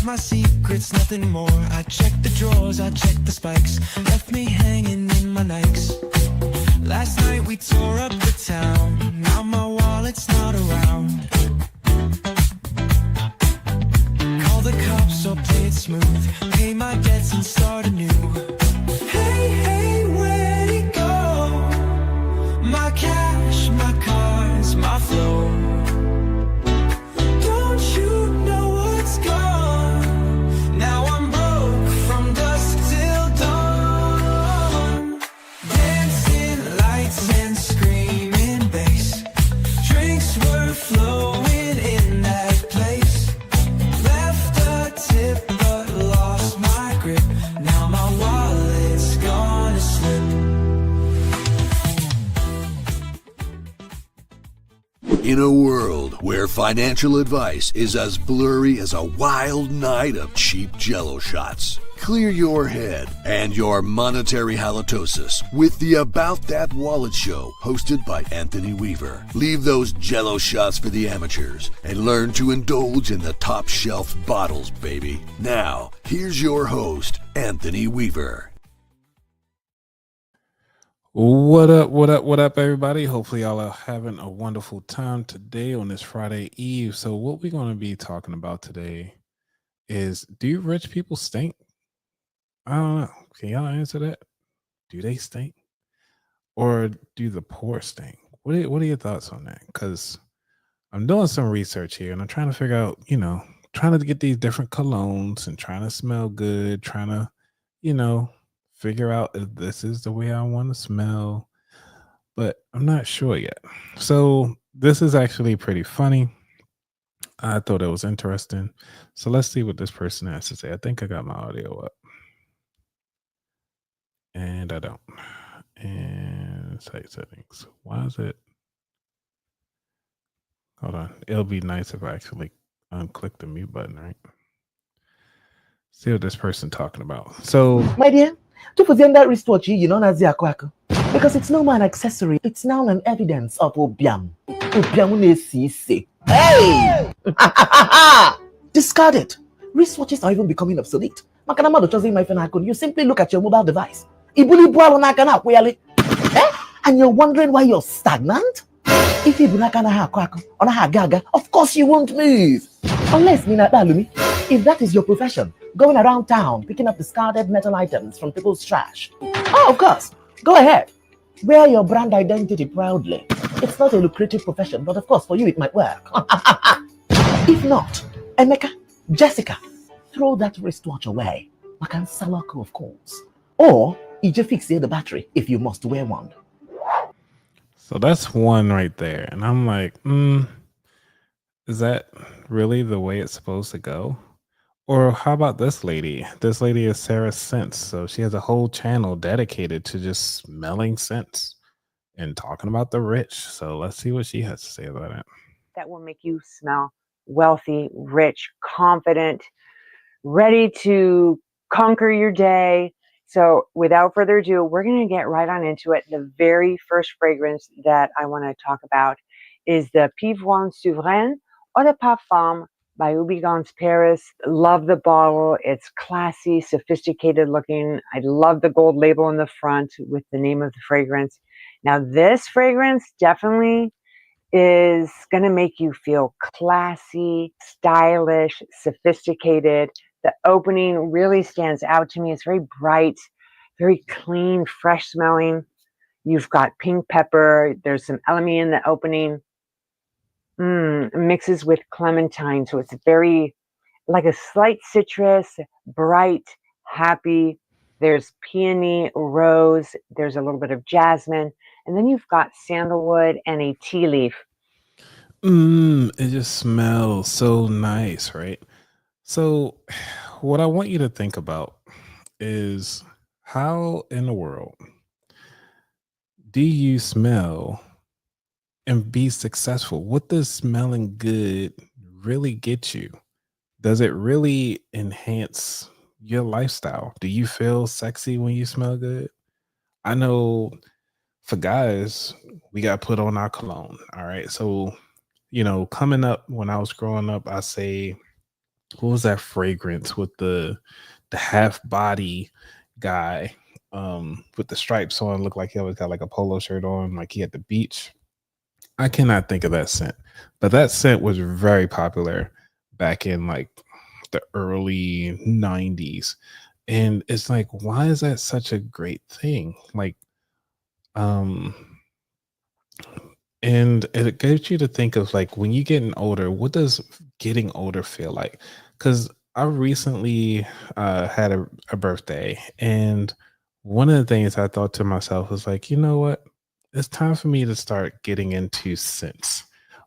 my secrets, nothing more. I checked the drawers, I checked the spikes, left me hanging in my Nikes. Last night we tore up the town, now my wallet's not around. Call the cops or play it smooth, pay my debts and start anew. Hey, hey, where'd it go? My cash, my cars, my flow. Don't you know what's gone? Now I'm broke from dusk till dawn. Dancing lights and screaming bass, drinks were flowing in that place. Left a tip but lost my grip, now my wallet's gonna slip. In a world where financial advice is as blurry as a wild night of cheap Jell-O shots, clear your head and your monetary halitosis with the About That Wallet Show, hosted by Anthony Weaver. Leave those Jell-O shots for the amateurs and learn to indulge in the top shelf bottles, baby. Now, here's your host, Anthony Weaver. What up, everybody? Hopefully, y'all are having a wonderful time today on this Friday Eve. So, what we're going to be talking about today is, do rich people stink? I don't know. Can y'all answer that? Do they stink? Or do the poor stink? What are your thoughts on that? Because I'm doing some research here and I'm trying to figure out, trying to get these different colognes and trying to smell good, trying to, figure out if this is the way I want to smell, but I'm not sure yet. So this is actually pretty funny. I thought it was interesting. So let's see what this person has to say. I think I got my audio up. And I don't. And site settings. Why is it? Hold on. It'll be nice if I actually unclick the mute button, right? See what this person talking about. So, my dear, to present that wristwatch, because it's no more an accessory, it's now an evidence of obiam. Hey! Discard it. Wristwatches are even becoming obsolete. You simply look at your mobile device. Eh? And you're wondering why you're stagnant? Of course you won't move. Unless, if that is your profession, going around town, picking up discarded metal items from people's trash. Oh, of course. Go ahead. Wear your brand identity proudly. It's not a lucrative profession, but of course, for you, it might work. If not, Emeka, Jessica, throw that wristwatch away. Makan Salako, of course. Or, fix the battery if you must wear one. So that's one right there. And I'm like, is that really the way it's supposed to go? Or how about this lady? This lady is Sarah Scents. So she has a whole channel dedicated to just smelling scents and talking about the rich. So let's see what she has to say about it. That will make you smell wealthy, rich, confident, ready to conquer your day. So without further ado, we're going to get right on into it. The very first fragrance that I want to talk about is the Pivoine Souverain Eau de Parfum by Houligans Paris. Love the bottle. It's classy, sophisticated looking. I love the gold label on the front with the name of the fragrance. Now, this fragrance definitely is going to make you feel classy, stylish, sophisticated. The opening really stands out to me. It's very bright, very clean, fresh smelling. You've got pink pepper. There's some elemi in the opening. Mixes with clementine. So it's very like a slight citrus, bright, happy. There's peony, rose. There's a little bit of jasmine. And then you've got sandalwood and a tea leaf. It just smells so nice, right? So what I want you to think about is, how in the world do you smell and be successful? What does smelling good really get you? Does it really enhance your lifestyle? Do you feel sexy when you smell good? I know for guys, we got put on our cologne. All right. So, coming up when I was growing up, I say what was that fragrance with the half body guy with the stripes on, looked like he always got like a polo shirt on, like he at the beach. I cannot think of that scent, but that scent was very popular back in like the early 90s. And it's like, why is that such a great thing? Like, um, and it gets you to think of like when you getting older, what does getting older feel like? Because I recently had a birthday, and one of the things I thought to myself was like, you know what? It's time for me to start getting into scents.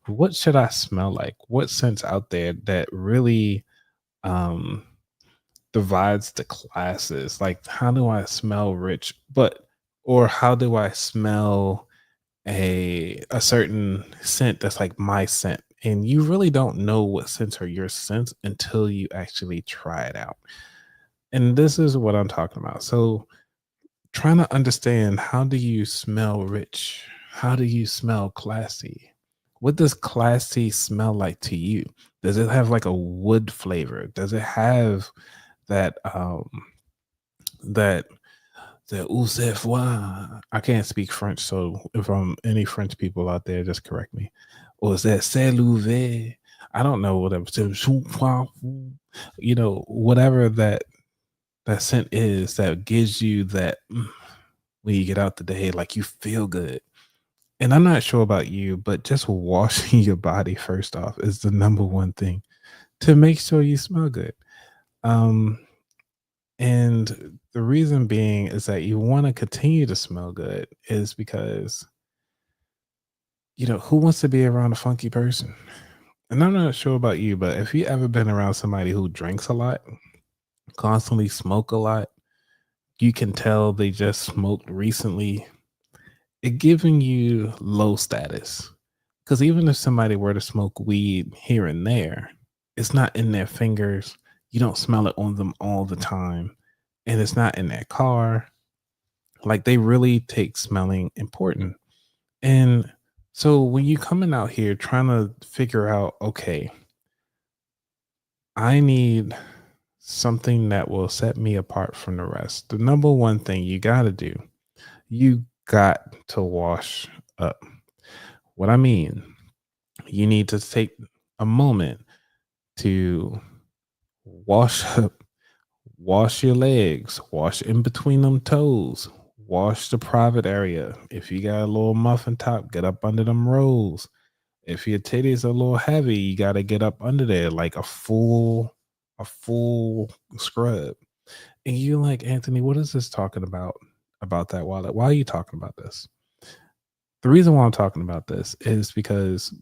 What should I smell like? What scents out there that really um divides the classes? Like, how do I smell rich, but or how do I smell a certain scent that's like my scent? And you really don't know what scents are your scents until you actually try it out. And this is what I'm talking about. So trying to understand, how do you smell rich? How do you smell classy? What does classy smell like to you? Does it have like a wood flavor? Does it have that that the Oussefois? I can't speak French, so if any French people out there, just correct me. Or is that c'est l'ouvert? I don't know, whatever. You know, whatever that scent is that gives you that when you get out the day, like you feel good. And I'm not sure about you, but just washing your body first off is the number one thing to make sure you smell good. Um, and the reason being is that you want to continue to smell good is because, you know, who wants to be around a funky person? And I'm not sure about you, but if you ever been around somebody who drinks a lot, constantly smoke a lot, you can tell they just smoked recently. It giving you low status. Because even if somebody were to smoke weed here and there, it's not in their fingers. You don't smell it on them all the time. And it's not in their car. Like, they really take smelling important. And so when you coming out here trying to figure out, okay, I need something that will set me apart from the rest. The number one thing you got to do, you got to wash up. What I mean, you need to take a moment to wash up, wash your legs, wash in between them toes, wash the private area. If you got a little muffin top, get up under them rolls. If your titties are a little heavy, you got to get up under there like a full scrub. And you're like, Anthony, what is this talking about that wallet? Why are you talking about this? The reason why I'm talking about this is because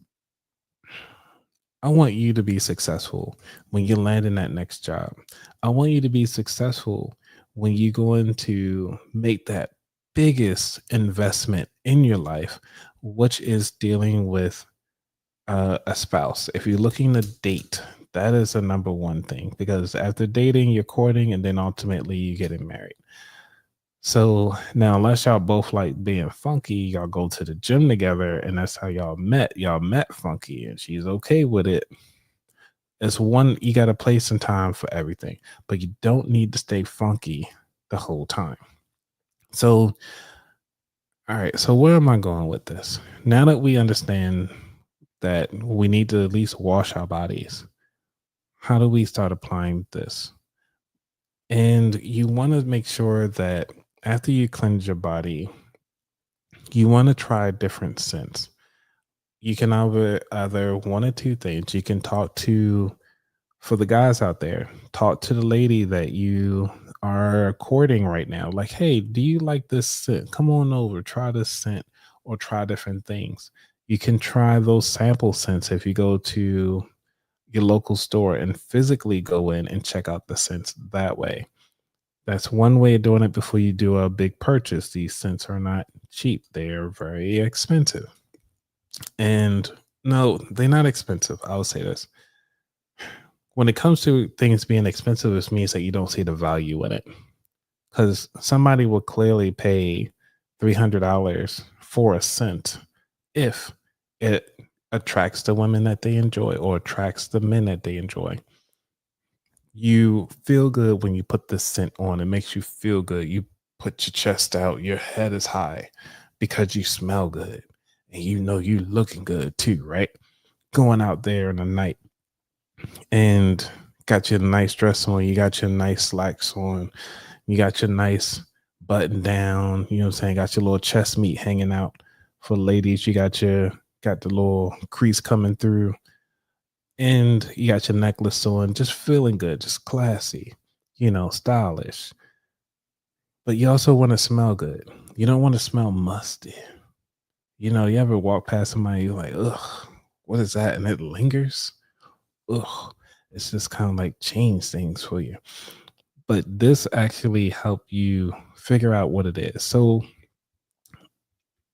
I want you to be successful when you land in that next job. I want you to be successful when you go in to make that biggest investment in your life, which is dealing with a spouse. If you're looking to date, that is the number one thing, because after dating, you're courting, and then ultimately you getting married. So now, unless y'all both like being funky, y'all go to the gym together, and that's how y'all met. Y'all met funky, and she's okay with it. It's one, you got a place and time for everything, but you don't need to stay funky the whole time. So, all right. So, where am I going with this? Now that we understand that we need to at least wash our bodies, how do we start applying this? And you want to make sure that after you cleanse your body, you want to try different scents. You can either one or two things. You can talk to, for the guys out there, talk to the lady that you are courting right now. Like, hey, do you like this scent? Come on over, try this scent, or try different things. You can try those sample scents if you go to your local store and physically go in and check out the scents that way. That's one way of doing it before you do a big purchase. These scents are not cheap, they are very expensive. And no, they're not expensive. I will say this. When it comes to things being expensive, it means that you don't see the value in it. Because somebody will clearly pay $300 for a scent if it attracts the women that they enjoy or attracts the men that they enjoy. You feel good when you put this scent on. It makes you feel good. You put your chest out, your head is high because you smell good and you know you looking good too, right? Going out there in the night and got your nice dress on, you got your nice slacks on, you got your nice button down, you know what I'm saying? Got your little chest meat hanging out for ladies. You got the little crease coming through and you got your necklace on, just feeling good, just classy, stylish. But you also want to smell good. You don't want to smell musty. You ever walk past somebody, you're like, ugh, what is that? And it lingers. Ugh. It's just kind of like change things for you. But this actually help you figure out what it is. So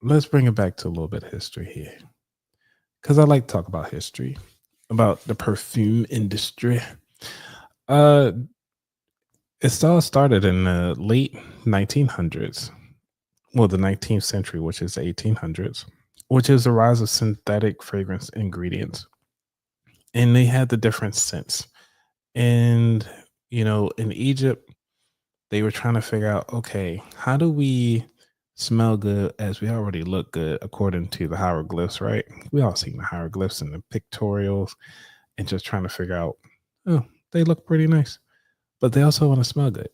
let's bring it back to a little bit of history here. Because I like to talk about history, about the perfume industry. Uh it all started in the late 1900s. Well, the 19th century, which is the 1800s, which is the rise of synthetic fragrance ingredients. And they had the different scents. And, in Egypt, they were trying to figure out, okay, how do we smell good as we already look good according to the hieroglyphs, right? We all seen the hieroglyphs and the pictorials and just trying to figure out, oh, they look pretty nice, but they also want to smell good.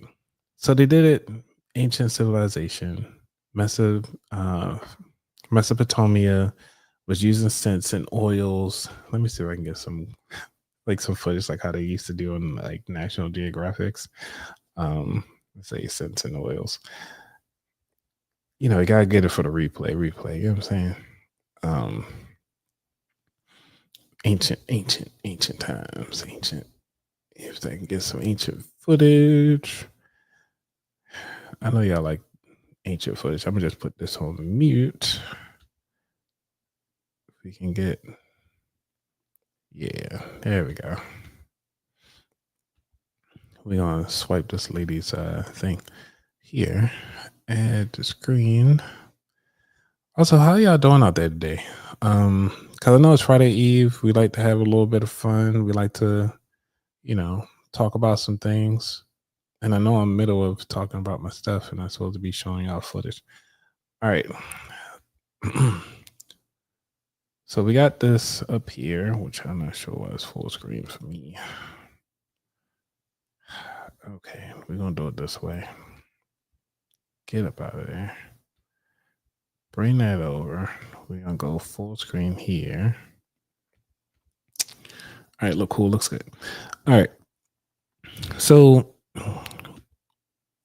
So they did it ancient civilization, Mesopotamia was using scents and oils. Let me see if I can get some footage like how they used to do on like National Geographics. Let's say scents and oils. You gotta get it for the replay. You know what I'm saying? Ancient times. If they can get some ancient footage. I know y'all like ancient footage. I'm gonna just put this on mute. If we can get, yeah, there we go. We're gonna swipe this lady's thing here. Add the screen. Also, how y'all doing out there today? Because I know it's Friday Eve. We like to have a little bit of fun. We like to, talk about some things. And I know I'm middle of talking about my stuff and I'm supposed to be showing y'all footage. All right. So we got this up here, which I'm not sure why it's full screen for me. Okay, we're going to do it this way. Get up out of there. Bring that over. We're going to go full screen here. All right, look cool. Looks good. All right. So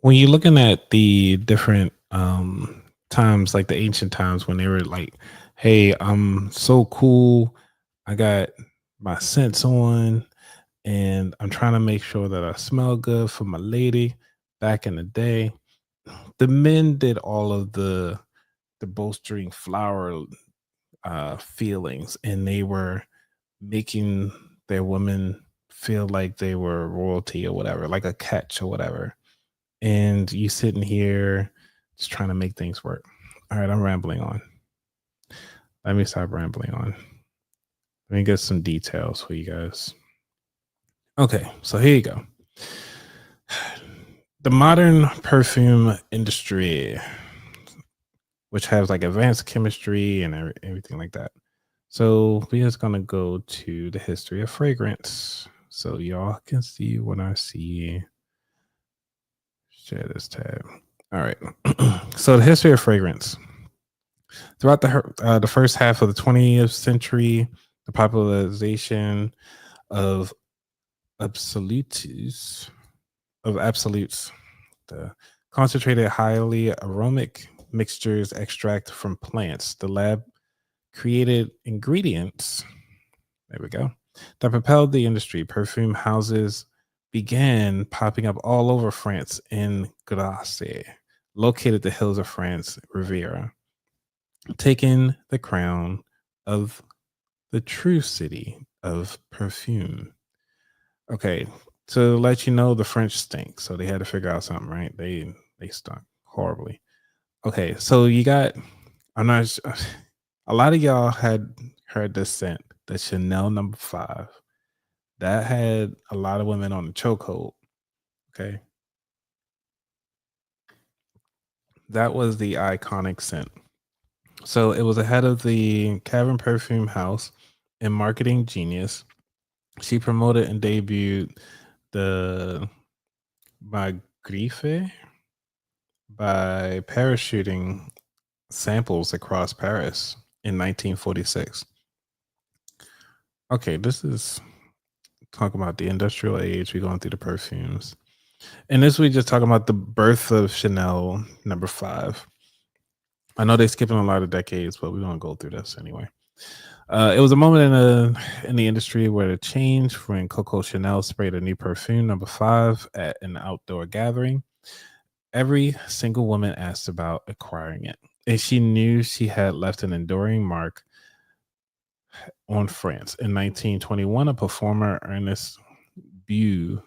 when you're looking at the different times, like the ancient times when they were like, hey, I'm so cool. I got my scents on and I'm trying to make sure that I smell good for my lady. Back in the day, the men did all of the bolstering flower feelings, and they were making their women feel like they were royalty or whatever, like a catch or whatever. And you sitting here just trying to make things work. All right, I'm rambling on. Let me stop rambling on. Let me get some details for you guys. Okay, so here you go. The modern perfume industry, which has like advanced chemistry and everything like that. So we're just gonna go to the history of fragrance, so y'all can see what I see. Share this tab. All right. So the history of fragrance. Throughout the first half of the 20th century, the popularization of absolutes, the concentrated, highly aromatic mixtures extract from plants. The lab created ingredients, there we go, that propelled the industry. Perfume houses began popping up all over France in Grasse, located the hills of France, Riviera, taking the crown of the true city of perfume. Okay, to let you know, the French stink, so they had to figure out something, right? They stunk horribly. Okay, so you got, I'm not sure, a lot of y'all had heard this scent, the Chanel No. 5. that had a lot of women on the chokehold. Okay. That was the iconic scent. So it was ahead of the Cavern Perfume House and marketing genius. She promoted and debuted the Magrife by parachuting samples across Paris in 1946. Okay, this is talking about the industrial age. We're going through the perfumes. And this we just talking about the birth of Chanel #5. I know they're skipping a lot of decades, but we're gonna go through this anyway. It was a moment in the industry where it changed when Coco Chanel sprayed a new perfume #5 at an outdoor gathering. Every single woman asked about acquiring it, and she knew she had left an enduring mark on France. In 1921, a performer, Ernest Bew,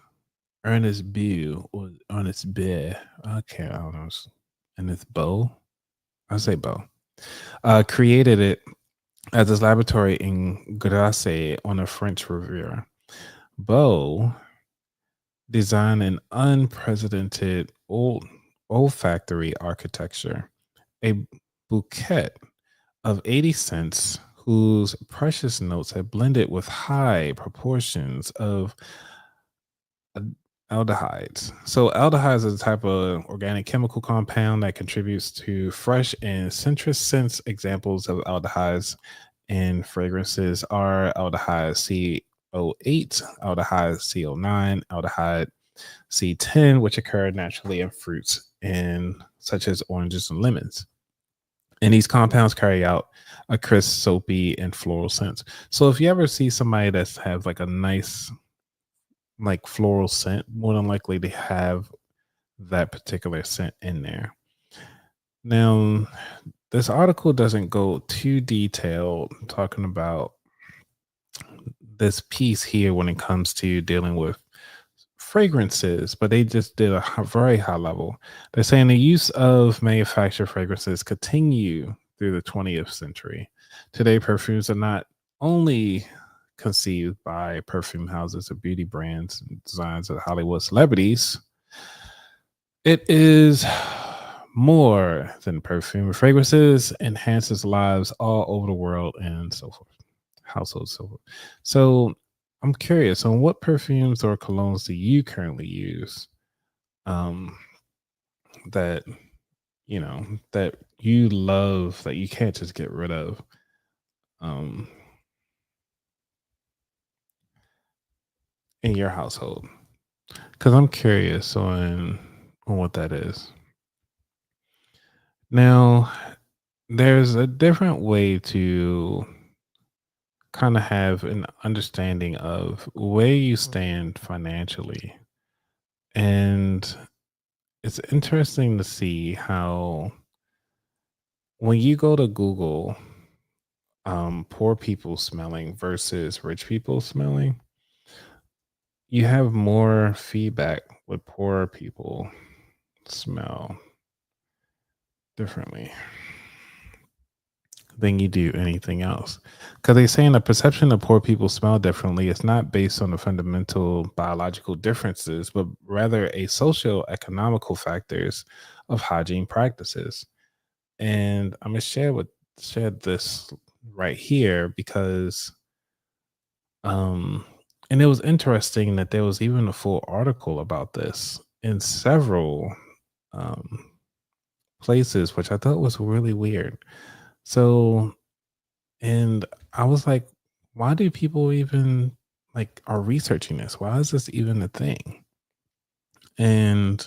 or Ernest Beer, I don't know, Ernest Beau, I say Beau, created it at this laboratory in Grasse on the French Riviera. Beau designed an unprecedented olfactory architecture, a bouquet of 80 scents whose precious notes had blended with high proportions of aldehydes. So aldehydes is a type of organic chemical compound that contributes to fresh and citrus scents. Examples of aldehydes in fragrances are aldehyde CO8, aldehyde CO9, aldehyde C10, which occur naturally in fruits and such as oranges and lemons. And these compounds carry out a crisp, soapy, and floral scent. So if you ever see somebody that's have like a nice like floral scent, more than likely they have that particular scent in there. Now, this article doesn't go too detailed talking about this piece here when it comes to dealing with fragrances, but they just did a very high level. They're saying the use of manufactured fragrances continue through the 20th century. Today, perfumes are not only conceived by perfume houses or beauty brands and designs of Hollywood celebrities. It is more than perfume. Fragrances enhances lives all over the world and so forth. Households, so forth. So I'm curious on what perfumes or colognes do you currently use that that you love that you can't just get rid of. In your household, because I'm curious on what that is. Now, there's a different way to kind of have an understanding of where you stand financially, and it's interesting to see how when you go to Google, poor people smelling versus rich people smelling, you have more feedback with poor people smell differently than you do anything else. Because they're saying the perception of poor people smell differently is not based on the fundamental biological differences, but rather a socio-economical factors of hygiene practices. And I'm gonna share this right here because and it was interesting that there was even a full article about this in several um, places, which I thought was really weird. So, and I was like, why do people even like are researching this? Why is this even a thing? And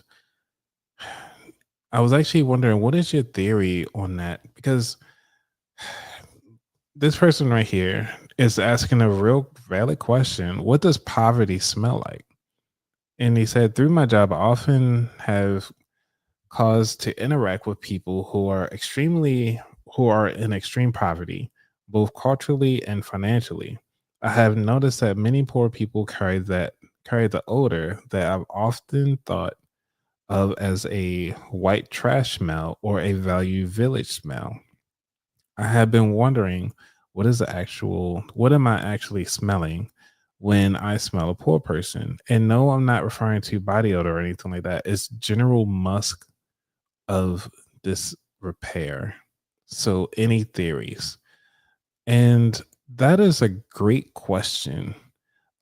I was actually wondering, what is your theory on that? Because this person right here is asking a real valid question. What does poverty smell like? And he said, through my job, I often have cause to interact with people who are in extreme poverty, both culturally and financially. I have noticed that many poor people carry the odor that I've often thought of as a white trash smell or a value village smell. I have been wondering what am I actually smelling when I smell a poor person. And no, I'm not referring to body odor or anything like that. It's general musk of disrepair. So, any theories? And that is a great question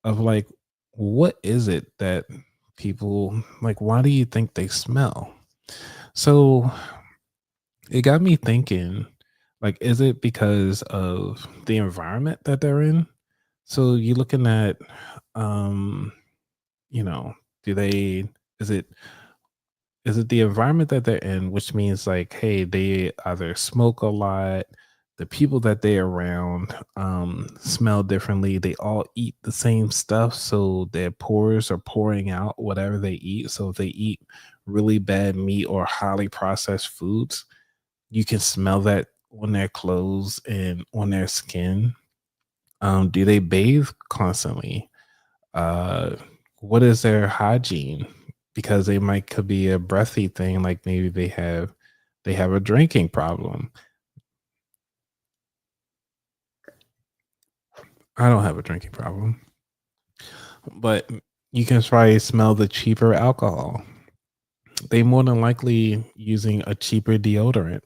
of like, what is it that people like? Why do you think they smell? So, it got me thinking, like, is it because of the environment that they're in? So you're looking at, um, you know, do they, is it, is it the environment that they're in, which means like, hey, they either smoke a lot, the people that they're around smell differently, they all eat the same stuff, so their pores are pouring out whatever they eat. So if they eat really bad meat or highly processed foods, you can smell that on their clothes and on their skin. Do they bathe constantly? Uh, what is their hygiene? Because they might could be a breathy thing, like maybe they have a drinking problem. I don't have a drinking problem, but you can probably smell the cheaper alcohol. They more than likely using a cheaper deodorant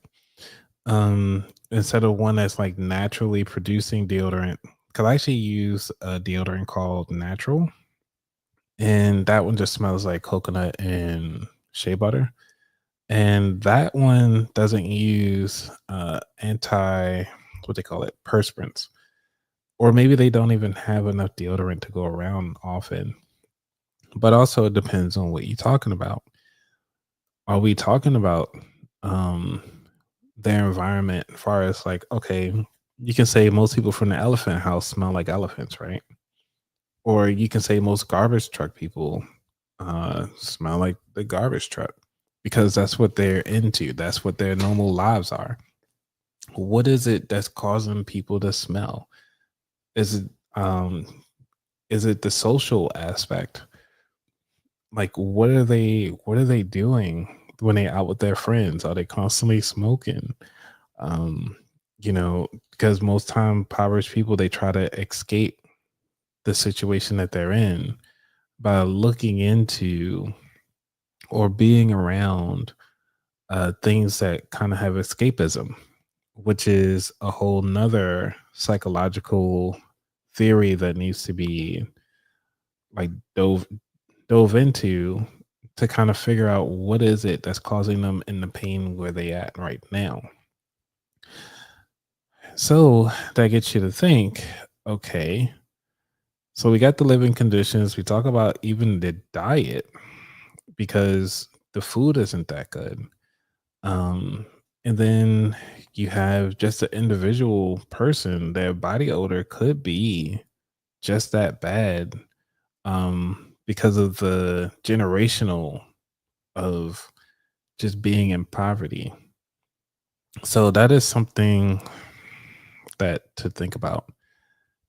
instead of one that's like naturally producing deodorant. Because I actually use a deodorant called Natural, and that one just smells like coconut and shea butter. And that one doesn't use anti, what they call it, perspirants, or maybe they don't even have enough deodorant to go around often. But also, it depends on what you're talking about. Are we talking about um, their environment as far as like, okay, you can say most people from the elephant house smell like elephants, right? Or you can say most garbage truck people smell like the garbage truck because that's what they're into. That's what their normal lives are. What is it that's causing people to smell? Is it um is it the social aspect? Like what are they doing when they out with their friends? Are they constantly smoking? Um, because most time impoverished people they try to escape the situation that they're in by looking into or being around things that kind of have escapism, which is a whole nother psychological theory that needs to be like dove into to kind of figure out what is it that's causing them in the pain where they at right now. So that gets you to think, okay, so we got the living conditions. We talk about even the diet because the food isn't that good. Um, and then you have just an individual person, their body odor could be just that bad because of the generational of just being in poverty. So that is something that to think about.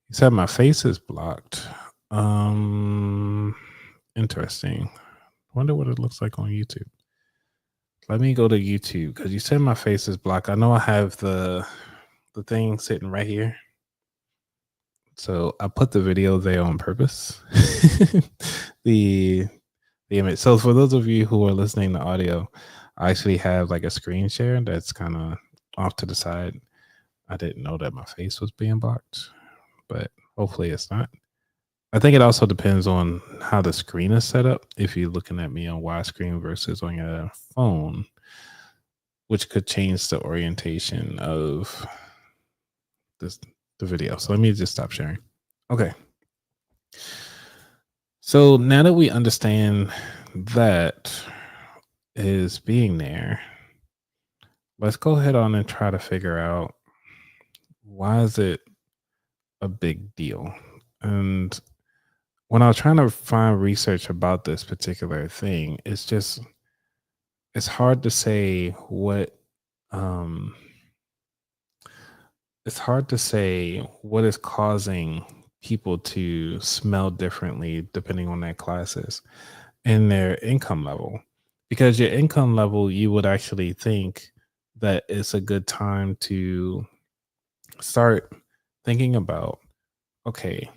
You said my face is blocked. Um, Interesting. Wonder what it looks like on YouTube. Let me go to YouTube because you said my face is blocked. I know I have the thing sitting right here. So I put the video there on purpose. the the image. So for those of you who are listening to audio, I actually have like a screen share that's kind of off to the side. I didn't know that my face was being blocked, but hopefully it's not. I think it also depends on how the screen is set up. If you're looking at me on widescreen versus on your phone, which could change the orientation of this the video. So let me just stop sharing. Okay. So now that we understand that is being there, let's go ahead on and try to figure out why is it a big deal. And when I was trying to find research about this particular thing, it's hard to say um what is causing people to smell differently depending on their classes and their income level. Because your income level, you would actually think that it's a good time to start thinking about, okay,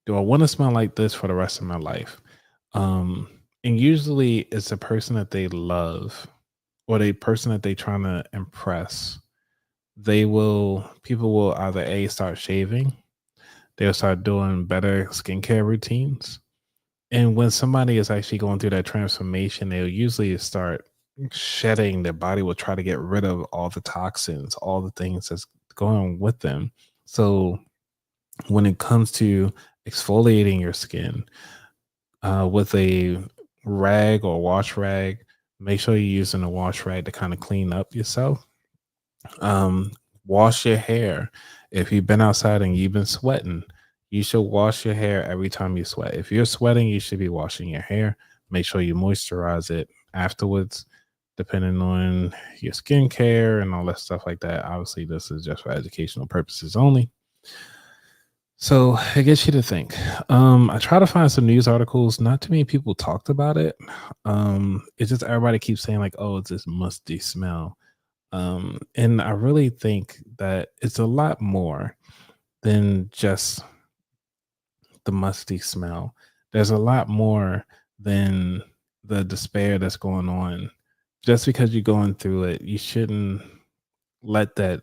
Do I want to smell like this for the rest of my life? Um, and usually it's a person that they love or the person that they trying to impress. People will either A, start shaving, they'll start doing better skincare routines. And when somebody is actually going through that transformation, they'll usually start shedding. Their body will try to get rid of all the toxins, all the things that's going with them. So when it comes to exfoliating your skin with a rag or wash rag, make sure you're using a wash rag to kind of clean up yourself. Um, Wash your hair. If you've been outside and you've been sweating, you should wash your hair every time you sweat. If you're sweating, you should be washing your hair. Make sure you moisturize it afterwards, depending on your skincare and all that stuff like that. Obviously, this is just for educational purposes only. So it gets you to think. I try to find some news articles. Not too many people talked about it. It's just everybody keeps saying like, "Oh, it's this musty smell." And I really think that it's a lot more than just the musty smell. There's a lot more than the despair that's going on. Just because you're going through it, you shouldn't let that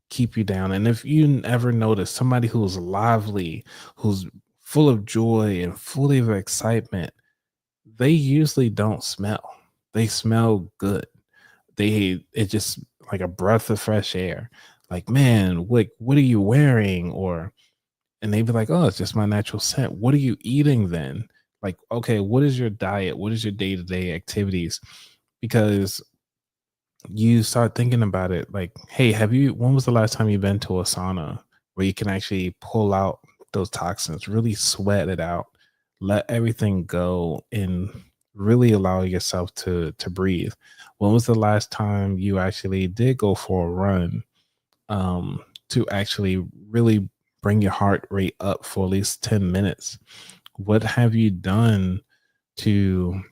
keep you down. And if you ever notice somebody who's lively, who's full of joy and full of excitement, they usually don't smell. They smell good. It's just like a breath of fresh air. Like, man, what are you wearing? Or and they'd be like, oh, it's just my natural scent. What are you eating then? Like, okay, what is your diet? What is your day-to-day activities? Because you start thinking about it like, hey, when was the last time you've been to a sauna where you can actually pull out those toxins, really sweat it out, let everything go, and really allow yourself to breathe? When was the last time you actually did go for a run to actually really bring your heart rate up for at least 10 minutes? What have you done to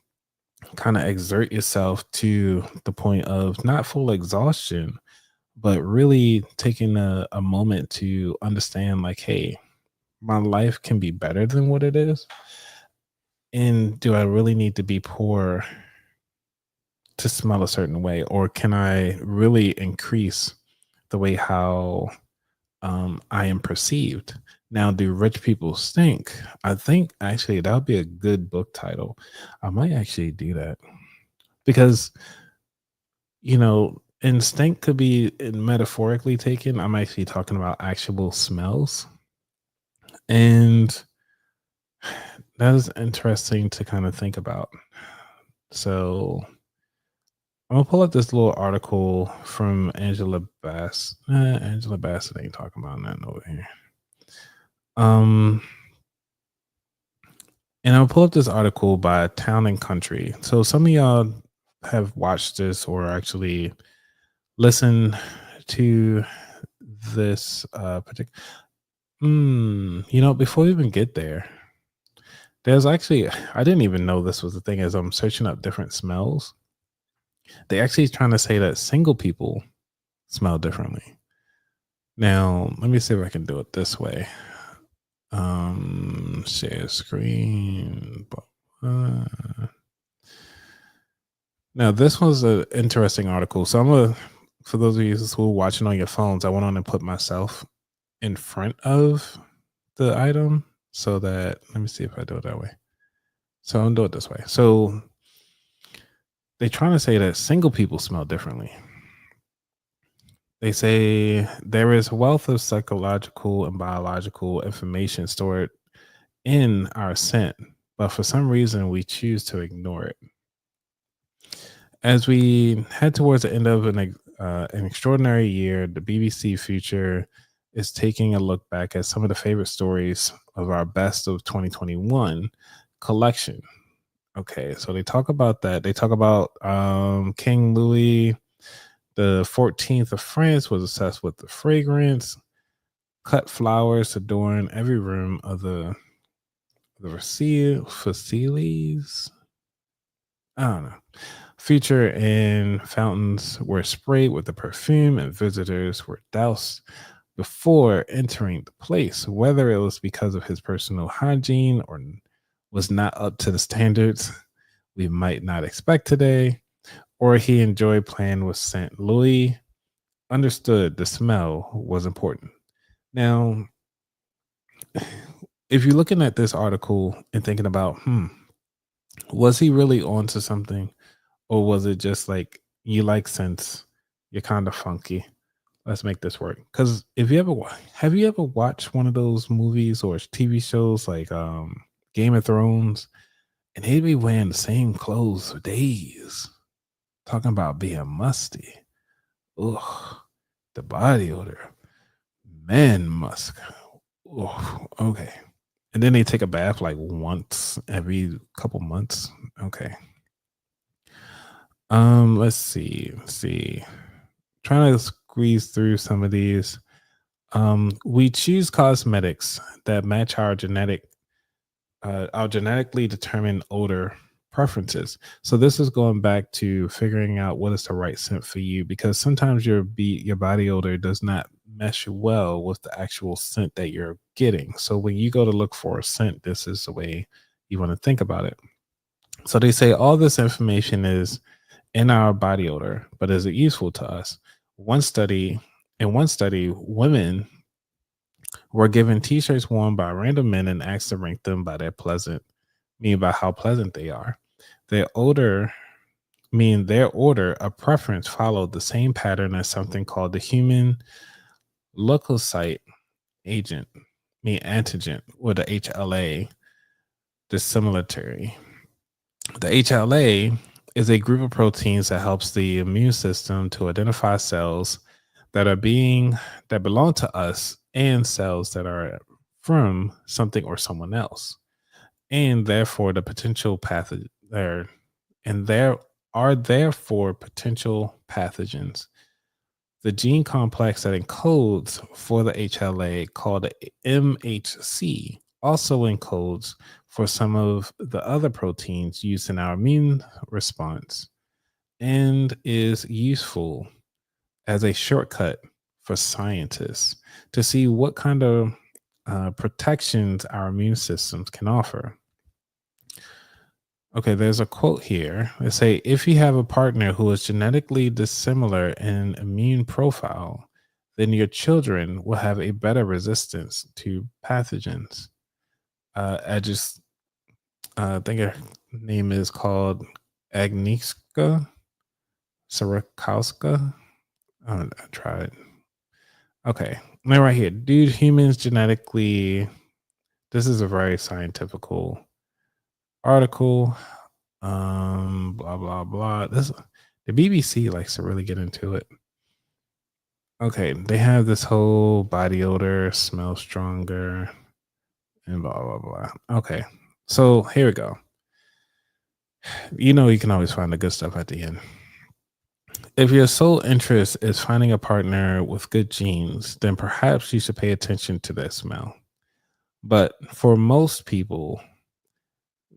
kind of exert yourself to the point of not full exhaustion, but really taking a moment to understand, like, hey, my life can be better than what it is? And do I really need to be poor to smell a certain way? Or can I really increase the way how I am perceived? Now, do rich people stink? I think actually that would be a good book title. I might actually do that because, and stink could be metaphorically taken. I'm actually talking about actual smells. And that is interesting to kind of think about. So I'm gonna pull up this little article from Angela Bass. Angela Bassett ain't talking about nothing over here. And I'll pull up this article by Town and Country. So some of y'all have watched this or actually listened to this particular. Before we even get there, there's actually I didn't even know this was the thing. As I'm searching up different smells, they actually trying to say that single people smell differently. Now, let me see if I can do it this way. Share screen. Now, this was an interesting article. So for those of you who are watching on your phones, I went on and put myself in front of the item so that, let me see if I do it that way. So I'm doing it this way. So they're trying to say that single people smell differently. They say there is a wealth of psychological and biological information stored in our scent, but for some reason we choose to ignore it. As we head towards the end of an extraordinary year, the BBC Future is taking a look back at some of the favorite stories of our best of 2021 collection. Okay, so they talk about that. They talk about King Louis the 14th of France was obsessed with the fragrance, cut flowers to adorn every room of the Versailles. I don't know. Feature and fountains were sprayed with the perfume, and visitors were doused before entering the place, whether it was because of his personal hygiene or was not up to the standards we might not expect today, or he enjoyed playing with scent. Louis understood the smell was important. Now, if you're looking at this article and thinking about, was he really onto something? Or was it just like, you like scents, you're kind of funky, let's make this work? Because if you ever have you ever watched one of those movies or TV shows like Game of Thrones, and they'd be wearing the same clothes for days, talking about being musty. Ugh, the body odor, man musk. Ugh, okay. And then they take a bath like once every couple months. Okay. Let's see. Trying to squeeze through some of these. We choose cosmetics that match our genetically determined odor preferences. So this is going back to figuring out what is the right scent for you, because sometimes your body odor does not mesh well with the actual scent that you're getting. So when you go to look for a scent, this is the way you want to think about it. So they say all this information is in our body odor, but is it useful to us? In one study, women were given t-shirts worn by random men and asked to rank them by by how pleasant they are. Their order of preference followed the same pattern as something called the human leukocyte antigen, or the HLA dissimilatory. The HLA is a group of proteins that helps the immune system to identify cells that belong to us and cells that are from something or someone else, and therefore the potential pathogen there, and there are therefore potential pathogens. The gene complex that encodes for the HLA, called the MHC, also encodes for some of the other proteins used in our immune response, and is useful as a shortcut for scientists to see what kind of protections our immune systems can offer. Okay, there's a quote here. They say, if you have a partner who is genetically dissimilar in immune profile, then your children will have a better resistance to pathogens. I think her name is called Agnieszka Sierakowska. I tried. Okay, now right here, humans genetically. This is a very scientific article. Blah blah blah. The BBC likes to really get into it. Okay, they have this whole body odor, smell stronger, and blah blah blah. Okay, so here we go. You can always find the good stuff at the end. If your sole interest is finding a partner with good genes, then perhaps you should pay attention to their smell. But for most people,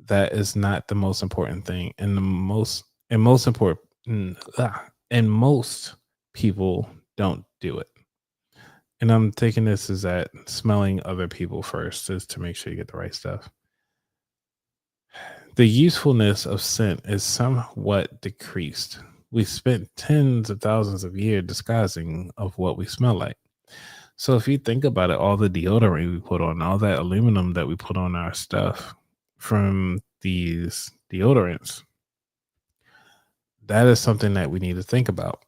that is not the most important thing, and most people don't do it. And I'm thinking this is that smelling other people first is to make sure you get the right stuff. The usefulness of scent is somewhat decreased. We spent tens of thousands of years disguising of what we smell like. So if you think about it, all the deodorant we put on, all that aluminum that we put on our stuff from these deodorants, that is something that we need to think about.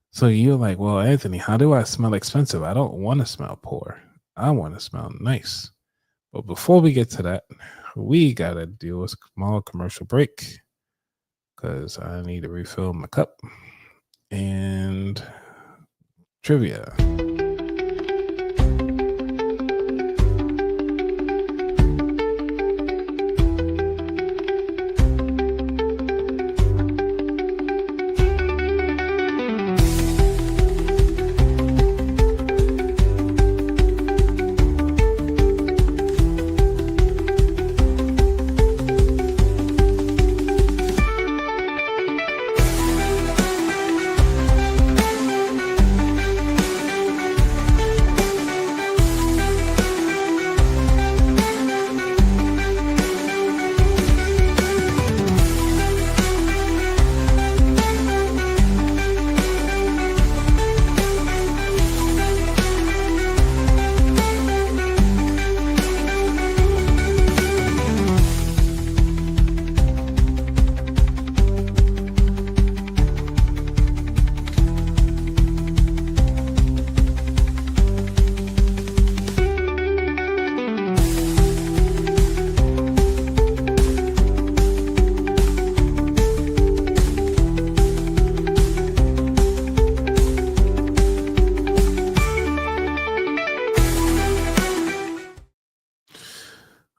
So you're like, well, Anthony, how do I smell expensive? I don't want to smell poor. I want to smell nice. But before we get to that, we got to do a small commercial break because I need to refill my cup and trivia.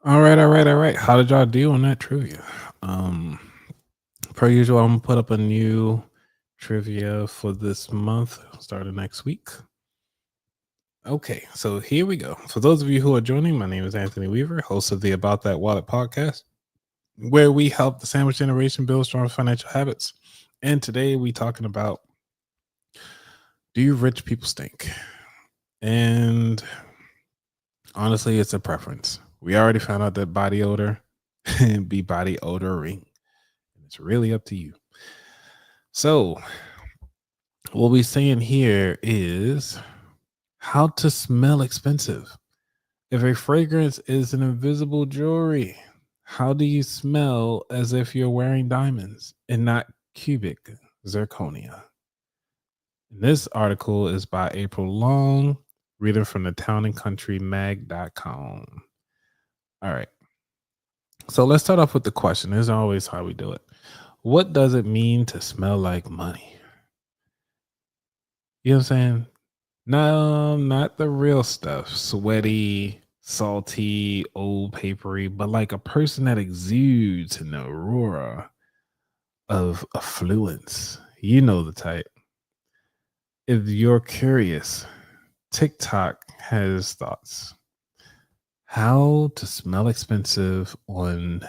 All right, all right, all right. How did y'all do on that trivia? Um, per usual, I'm gonna put up a new trivia for this month, starting next week. Okay, so here we go. For those of you who are joining, my name is Anthony Weaver, host of the About That Wallet podcast, where we help the sandwich generation build strong financial habits. And today we talking about, do you rich people stink? And honestly, it's a preference. We already found out that body odor be body odoring. It's really up to you. So, what we're saying here is how to smell expensive. If a fragrance is an invisible jewelry, how do you smell as if you're wearing diamonds and not cubic zirconia? This article is by April Long, reading from the townandcountrymag.com. All right. So let's start off with the question. This is always how we do it. What does it mean to smell like money? You know what I'm saying? No, not the real stuff. Sweaty, salty, old papery, but like a person that exudes an aurora of affluence. You know the type. If you're curious, TikTok has thoughts. How to smell expensive on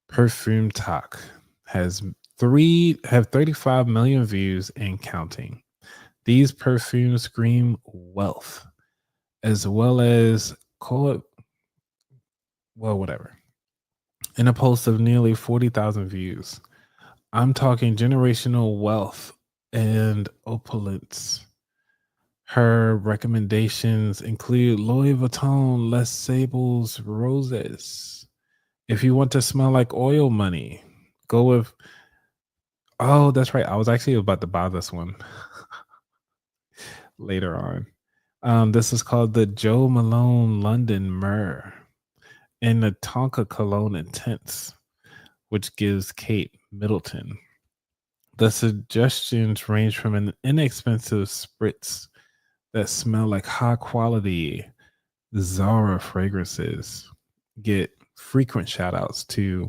Perfume Talk have 35 million views and counting. These perfumes scream wealth, as well as call it, well, whatever. In a post of nearly 40,000 views, I'm talking generational wealth and opulence. Her recommendations include Louis Vuitton, Les Sables, Roses. If you want to smell like oil money, go with. Oh, that's right. I was actually about to buy this one later on. This is called the Joe Malone London Myrrh and the Tonka Cologne Intense, which gives Kate Middleton. The suggestions range from an inexpensive spritz that smell like high quality Zara fragrances, get frequent shout outs to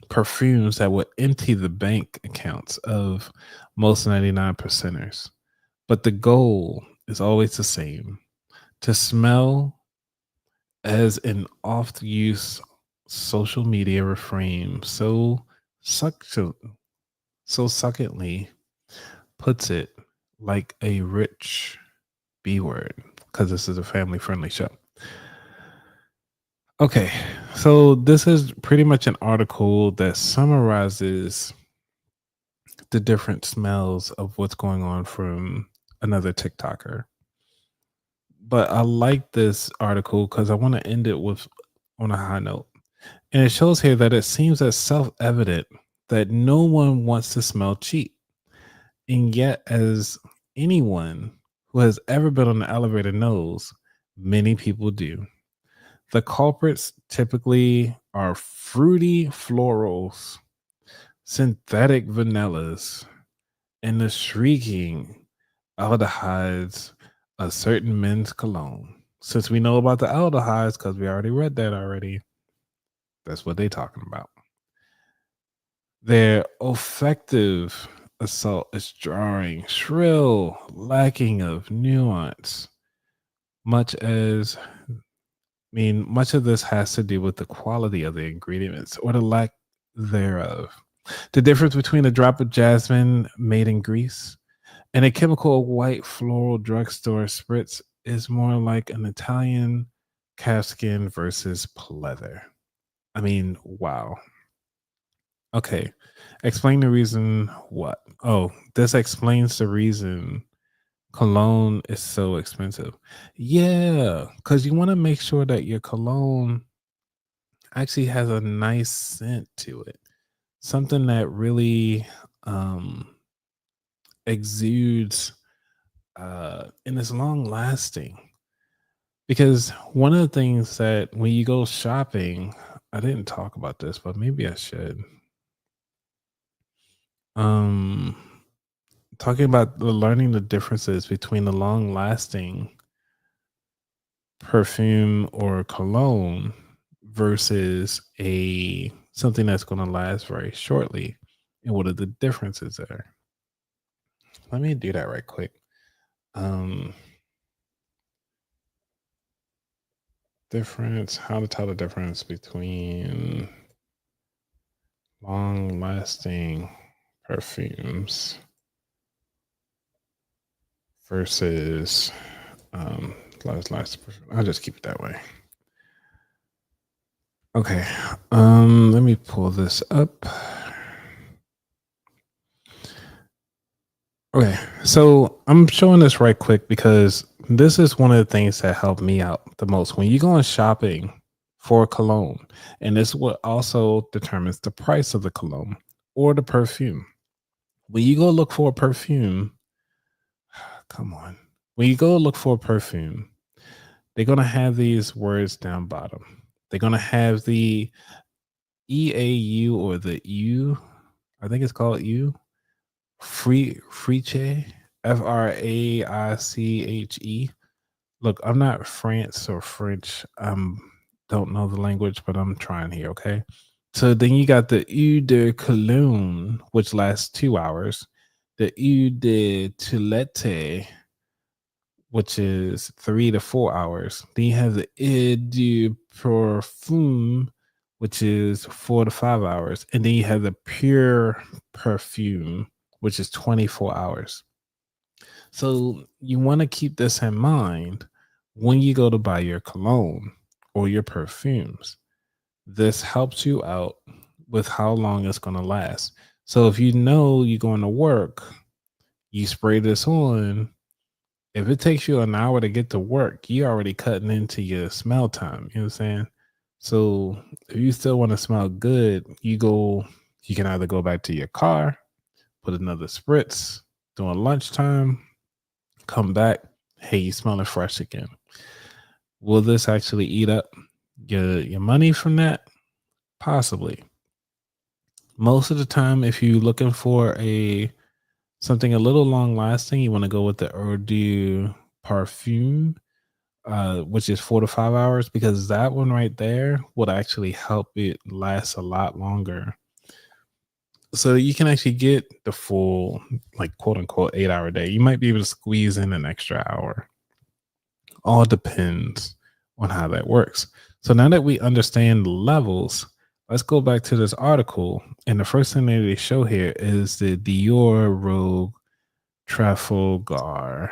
perfumes that would empty the bank accounts of most 99 percenters. But the goal is always the same: to smell as an oft use social media refrain so succinctly puts it, like a rich B word, because this is a family friendly show. Okay, so this is pretty much an article that summarizes the different smells of what's going on from another TikToker. But I like this article because I want to end it with on a high note. And it shows here that it seems as self-evident that no one wants to smell cheap. And yet, as anyone who has ever been on the elevator knows, many people do. The culprits typically are fruity florals, synthetic vanillas, and the shrieking aldehydes of certain men's cologne. Since we know about the aldehydes, because we already read that already, that's what they're talking about. Their effective assault is jarring, shrill, lacking of nuance. Much of this has to do with the quality of the ingredients or the lack thereof. The difference between a drop of jasmine made in Greece and a chemical white floral drugstore spritz is more like an Italian calfskin versus pleather. I mean, wow. Okay. Explain the reason what? Oh, this explains the reason cologne is so expensive. Yeah, because you want to make sure that your cologne actually has a nice scent to it. Something that really exudes and is long lasting. Because one of the things that when you go shopping, I didn't talk about this, but maybe I should. Um Talking about learning the differences between the long lasting perfume or cologne versus a something that's going to last very shortly, and what are the differences there? Let me do that right quick. Um, difference, how to tell the difference between long lasting perfumes versus last perfume. I'll just keep it that way. Okay. Let me pull this up. Okay, so I'm showing this right quick because this is one of the things that helped me out the most. When you go on shopping for cologne, and this is what also determines the price of the cologne or the perfume. When you go look for a perfume, come on. When you go look for a perfume, they're gonna have these words down bottom. They're gonna have the EAU or the U, I think it's called U. Friche, Fraiche. Look, I'm not France or French. Don't know the language, but I'm trying here. Okay. So then you got the Eau de Cologne, which lasts 2 hours. The Eau de Toilette, which is 3 to 4 hours. Then you have the Eau de Parfum, which is 4 to 5 hours. And then you have the Pure Perfume, which is 24 hours. So you want to keep this in mind when you go to buy your cologne or your perfumes. This helps you out with how long it's going to last. So if you know you're going to work, you spray this on. If it takes you an hour to get to work, you're already cutting into your smell time. You know what I'm saying? So if you still want to smell good, you can either go back to your car, put another spritz during lunchtime, come back, hey, you smelling fresh again. Will this actually eat up your money from that? Possibly. Most of the time, if you're looking for something a little long lasting, you want to go with the Eau de Parfum, which is 4 to 5 hours, because that one right there would actually help it last a lot longer. So you can actually get the full, like, quote unquote 8-hour day. You might be able to squeeze in an extra hour. All depends on how that works. So now that we understand the levels, let's go back to this article. And the first thing that they show here is the Dior Rogue Trafalgar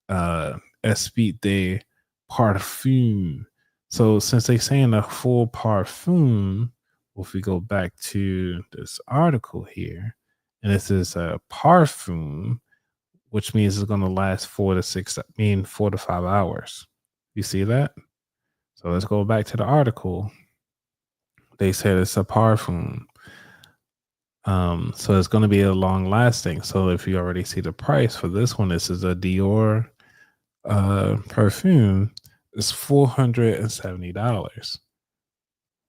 Esprit de Parfum. So since they're saying a full parfum, if we go back to this article here, and this is a parfum, which means it's going to last 4 to 5 hours. You see that? So let's go back to the article. They said it's a parfum. So it's going to be a long lasting. So if you already see the price for this one, this is a Dior perfume. It's $470.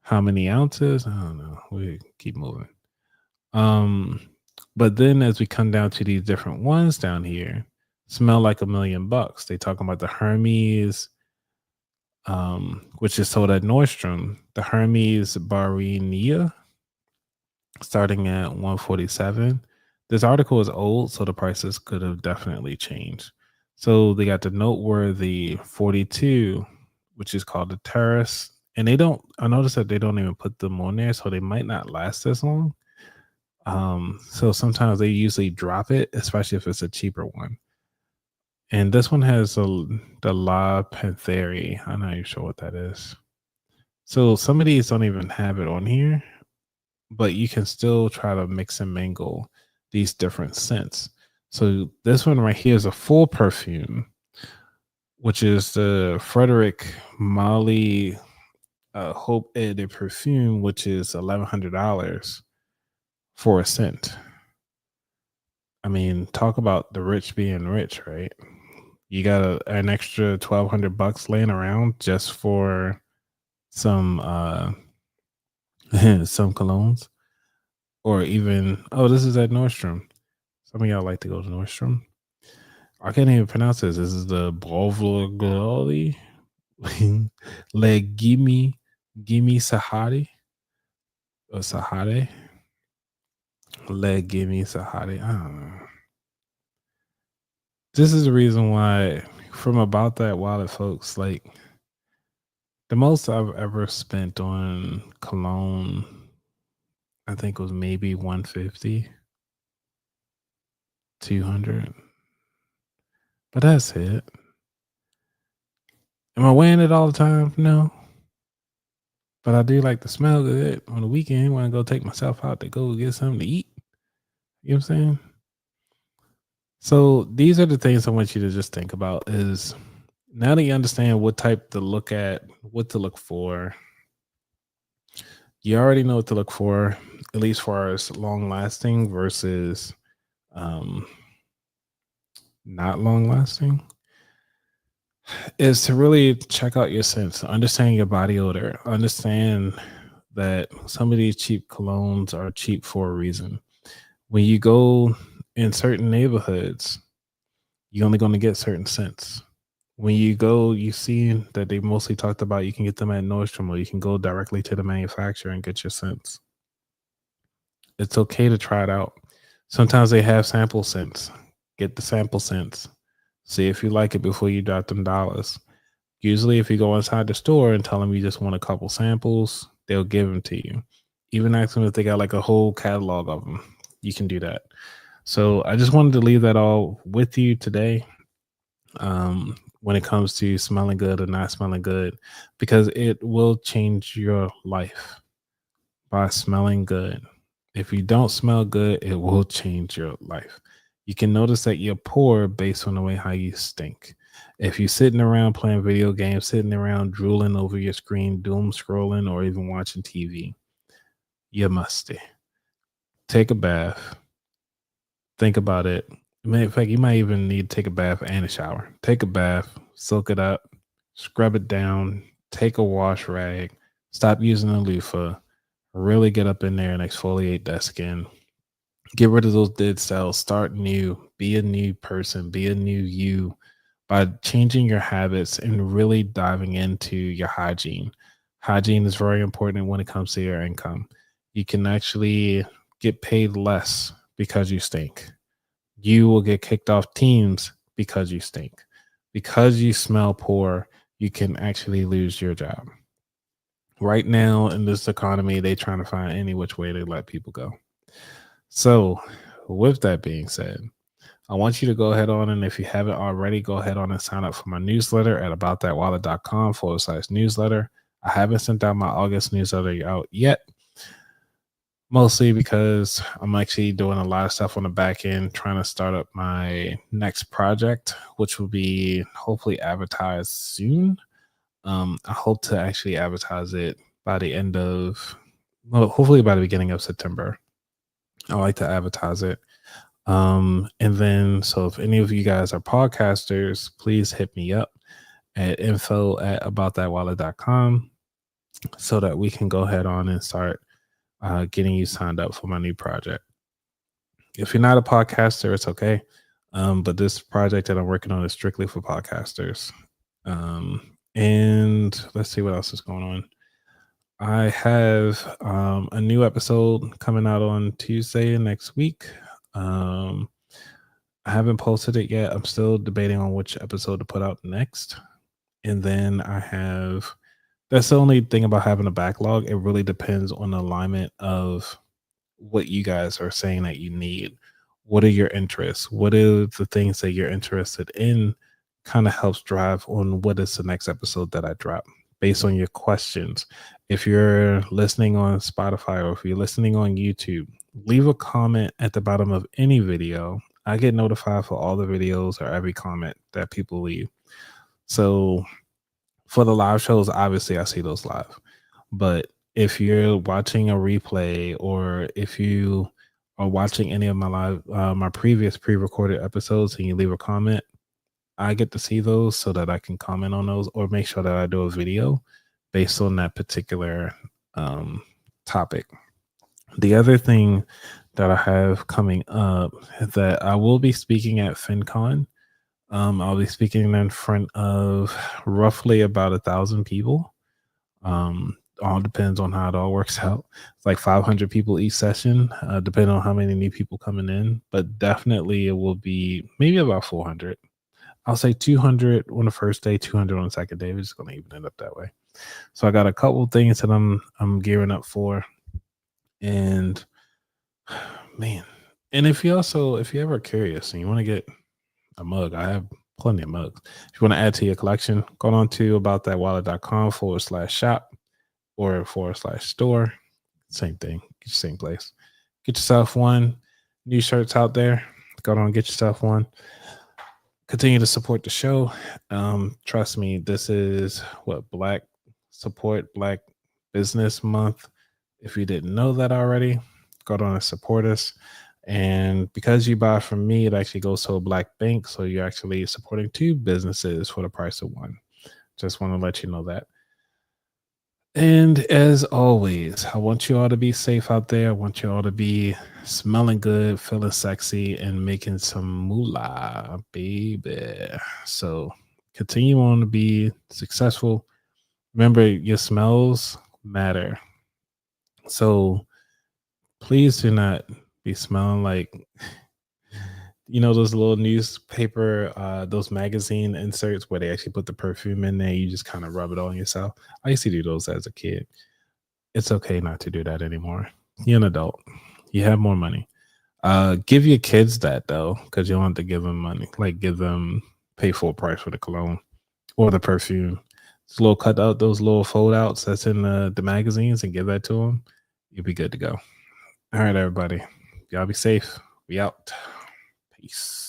How many ounces? I don't know. We keep moving. But then as we come down to these different ones down here, smell like $1 million. They talking about the Hermes, which is sold at Nordstrom. The Hermes Barinia, starting at $147. This article is old, so the prices could have definitely changed. So they got the noteworthy 42, which is called the Terrace. And I noticed that they don't even put them on there, so they might not last as long. So sometimes they usually drop it, especially if it's a cheaper one. And this one has the La Panthère. I'm not even sure what that is. So some of these don't even have it on here, but you can still try to mix and mingle these different scents. So this one right here is a full perfume, which is the Frederic Malle Hope et de Perfume, which is $1,100 for a scent. I mean, talk about the rich being rich, right? You got an extra $1,200 laying around just for some some colognes, or even this is at Nordstrom. Some of y'all like to go to Nordstrom. I can't even pronounce this. This is the Brovlogoli. Gimme Sahari or Sahare. Gimme Sahari. I don't know. This is the reason why, from About That Wallet, folks, like the most I've ever spent on cologne, I think was maybe 150, 200. But that's it. Am I wearing it all the time? No. But I do like to smell good on the weekend when I go take myself out to go get something to eat. You know what I'm saying? So these are the things I want you to just think about is now that you understand what type to look at, what to look for, you already know what to look for, at least far as long lasting versus not long lasting, is to really check out your scents, understand your body odor, understand that some of these cheap colognes are cheap for a reason. When you go in certain neighborhoods, you're only going to get certain scents. When you go, you see that they mostly talked about you can get them at Nordstrom, or you can go directly to the manufacturer and get your scents. It's okay to try it out. Sometimes they have sample scents. Get the sample scents. See if you like it before you drop them dollars. Usually, if you go inside the store and tell them you just want a couple samples, they'll give them to you. Even ask them if they got like a whole catalog of them. You can do that. So I just wanted to leave that all with you today. When it comes to smelling good or not smelling good, because it will change your life by smelling good. If you don't smell good, it will change your life. You can notice that you're poor based on the way how you stink. If you're sitting around playing video games, sitting around drooling over your screen, doom scrolling, or even watching TV, you're musty. Take a bath. Think about it. In fact, you might even need to take a bath and a shower. Take a bath, soak it up, scrub it down, take a wash rag, stop using a loofah, really get up in there and exfoliate that skin. Get rid of those dead cells, start new, be a new person, be a new you by changing your habits and really diving into your hygiene. Hygiene is very important when it comes to your income. You can actually get paid less because you stink. You will get kicked off teams because you stink. Because you smell poor, you can actually lose your job. Right now in this economy, they're trying to find any which way to let people go. So with that being said, I want you to go ahead on, and if you haven't already, go ahead on and sign up for my newsletter at aboutthatwallet.com/newsletter. I haven't sent out my August newsletter out yet. Mostly because I'm actually doing a lot of stuff on the back end, trying to start up my next project, which will be hopefully advertised soon. I hope to actually advertise it by the end of, well, hopefully by the beginning of September. I like to advertise it. And then, so if any of you guys are podcasters, please hit me up at info@aboutthatwallet.com so that we can go ahead on and start getting you signed up for my new project. If you're not a podcaster, it's okay. But this project that I'm working on is strictly for podcasters. And let's see what else is going on. I have a new episode coming out on Tuesday next week. I haven't posted it yet. I'm still debating on which episode to put out next. And then that's the only thing about having a backlog. It really depends on the alignment of what you guys are saying that you need. What are your interests? What are the things that you're interested in? Kind of helps drive on what is the next episode that I drop based on your questions. If you're listening on Spotify or if you're listening on YouTube, leave a comment at the bottom of any video. I get notified for all the videos or every comment that people leave. So for the live shows, obviously I see those live. But if you're watching a replay or if you are watching any of my live, my previous pre-recorded episodes and you leave a comment, I get to see those so that I can comment on those or make sure that I do a video based on that particular topic. The other thing that I have coming up is that I will be speaking at FinCon. I'll be speaking in front of roughly about 1,000 people. All depends on how it all works out. It's like 500 people each session, depending on how many new people coming in. But definitely, it will be maybe about 400. I'll say 200 on the first day, 200 on the second day. We're just gonna even it up that way. So I got a couple things that I'm gearing up for, and man, and if you're ever curious and you want to get a mug, I have plenty of mugs. If you want to add to your collection, go on to aboutthatwallet.com/shop or /store. Same thing, same place. Get yourself one. New shirts out there. Go on, get yourself one. Continue to support the show. Trust me, this is Black Business Month. If you didn't know that already, go on and support us. And because you buy from me, it actually goes to a Black bank. So you're actually supporting two businesses for the price of one. Just want to let you know that. And as always, I want you all to be safe out there. I want you all to be smelling good, feeling sexy, and making some moolah, baby. So continue on to be successful. Remember, your smells matter. So please do not be smelling like, those little newspaper, those magazine inserts where they actually put the perfume in there. You just kind of rub it on yourself. I used to do those as a kid. It's okay not to do that anymore. You're an adult. You have more money. Give your kids that though, because you don't have to give them money. Like give them pay full price for the cologne or the perfume. Just little cut out those little fold outs that's in the magazines and give that to them. You'll be good to go. All right, everybody. Y'all be safe. We out. Peace.